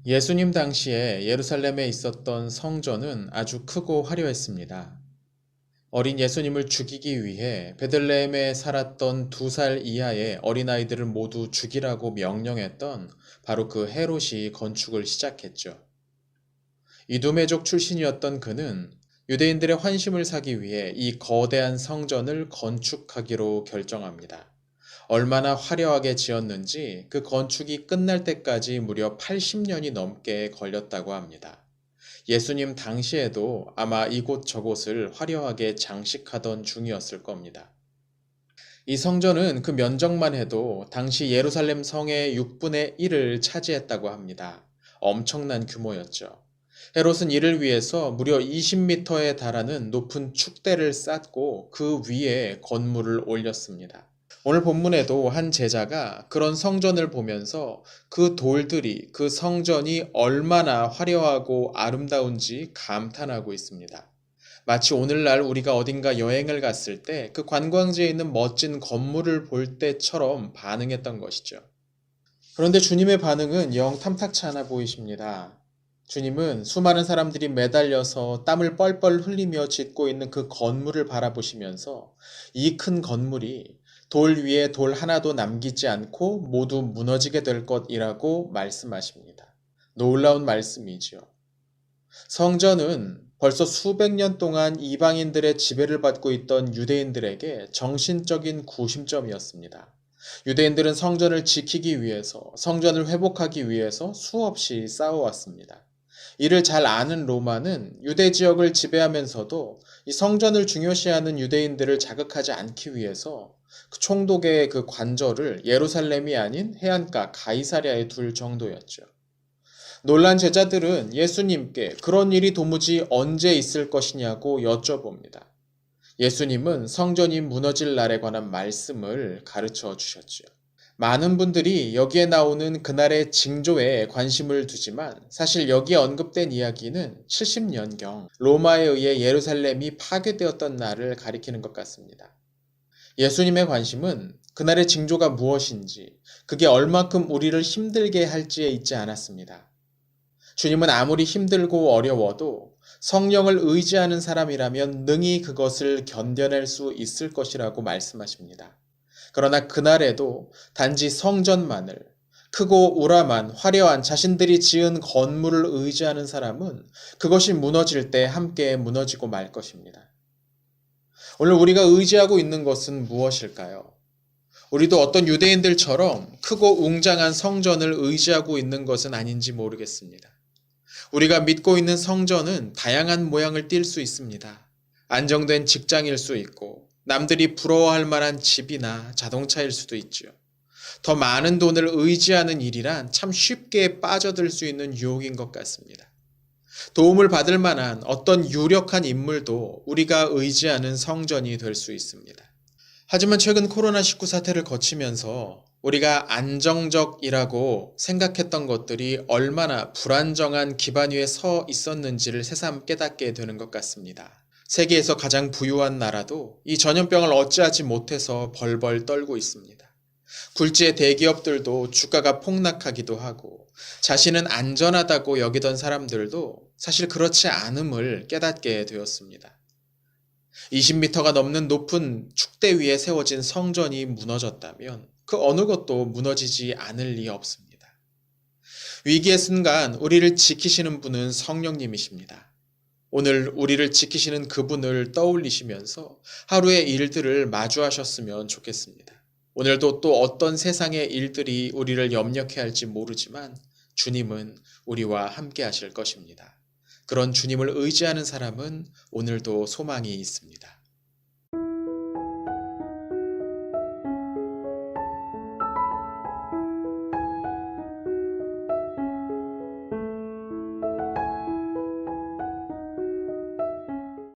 예수님 당시에 예루살렘에 있었던 성전은 아주 크고 화려했습니다. 어린 예수님을 죽이기 위해 베들레헴에 살았던 2살 이하의 어린아이들을 모두 죽이라고 명령했던 바로 그 헤롯이 건축을 시작했죠. 이두메족 출신이었던 그는 유대인들의 환심을 사기 위해 이 거대한 성전을 건축하기로 결정합니다. 얼마나 화려하게 지었는지 그 건축이 끝날 때까지 무려 80년이 넘게 걸렸다고 합니다. 예수님 당시에도 아마 이곳 저곳을 화려하게 장식하던 중이었을 겁니다. 이 성전은 그 면적만 해도 당시 예루살렘 성의 6분의 1을 차지했다고 합니다. 엄청난 규모였죠. 헤롯은 이를 위해서 무려 20m에 달하는 높은 축대를 쌓고 그 위에 건물을 올렸습니다. 오늘 본문에도 한 제자가 그런 성전을 보면서 그 돌들이, 그 성전이 얼마나 화려하고 아름다운지 감탄하고 있습니다. 마치 오늘날 우리가 어딘가 여행을 갔을 때 그 관광지에 있는 멋진 건물을 볼 때처럼 반응했던 것이죠. 그런데 주님의 반응은 영 탐탁치 않아 보이십니다. 주님은 수많은 사람들이 매달려서 땀을 뻘뻘 흘리며 짓고 있는 그 건물을 바라보시면서 이 큰 건물이 돌 위에 돌 하나도 남기지 않고 모두 무너지게 될 것이라고 말씀하십니다. 놀라운 말씀이지요. 성전은 벌써 수백 년 동안 이방인들의 지배를 받고 있던 유대인들에게 정신적인 구심점이었습니다. 유대인들은 성전을 지키기 위해서, 성전을 회복하기 위해서 수없이 싸워왔습니다. 이를 잘 아는 로마는 유대 지역을 지배하면서도 이 성전을 중요시하는 유대인들을 자극하지 않기 위해서 그 총독의 그 관저를 예루살렘이 아닌 해안가 가이사랴에 둘 정도였죠. 놀란 제자들은 예수님께 그런 일이 도무지 언제 있을 것이냐고 여쭤봅니다. 예수님은 성전이 무너질 날에 관한 말씀을 가르쳐 주셨죠. 많은 분들이 여기에 나오는 그날의 징조에 관심을 두지만 사실 여기에 언급된 이야기는 70년경 로마에 의해 예루살렘이 파괴되었던 날을 가리키는 것 같습니다. 예수님의 관심은 그날의 징조가 무엇인지, 그게 얼마큼 우리를 힘들게 할지에 있지 않았습니다. 주님은 아무리 힘들고 어려워도 성령을 의지하는 사람이라면 능히 그것을 견뎌낼 수 있을 것이라고 말씀하십니다. 그러나 그날에도 단지 성전만을, 크고 우람한 화려한 자신들이 지은 건물을 의지하는 사람은 그것이 무너질 때 함께 무너지고 말 것입니다. 오늘 우리가 의지하고 있는 것은 무엇일까요? 우리도 어떤 유대인들처럼 크고 웅장한 성전을 의지하고 있는 것은 아닌지 모르겠습니다. 우리가 믿고 있는 성전은 다양한 모양을 띌 수 있습니다. 안정된 직장일 수 있고, 남들이 부러워할 만한 집이나 자동차일 수도 있지요. 더 많은 돈을 의지하는 일이란 참 쉽게 빠져들 수 있는 유혹인 것 같습니다. 도움을 받을 만한 어떤 유력한 인물도 우리가 의지하는 성전이 될 수 있습니다. 하지만 최근 코로나19 사태를 거치면서 우리가 안정적이라고 생각했던 것들이 얼마나 불안정한 기반 위에 서 있었는지를 새삼 깨닫게 되는 것 같습니다. 세계에서 가장 부유한 나라도 이 전염병을 어찌하지 못해서 벌벌 떨고 있습니다. 굴지의 대기업들도 주가가 폭락하기도 하고 자신은 안전하다고 여기던 사람들도 사실 그렇지 않음을 깨닫게 되었습니다. 20m가 넘는 높은 축대 위에 세워진 성전이 무너졌다면 그 어느 것도 무너지지 않을 리 없습니다. 위기의 순간 우리를 지키시는 분은 성령님이십니다. 오늘 우리를 지키시는 그분을 떠올리시면서 하루의 일들을 마주하셨으면 좋겠습니다. 오늘도 또 어떤 세상의 일들이 우리를 염려케 할지 모르지만 주님은 우리와 함께 하실 것입니다. 그런 주님을 의지하는 사람은 오늘도 소망이 있습니다.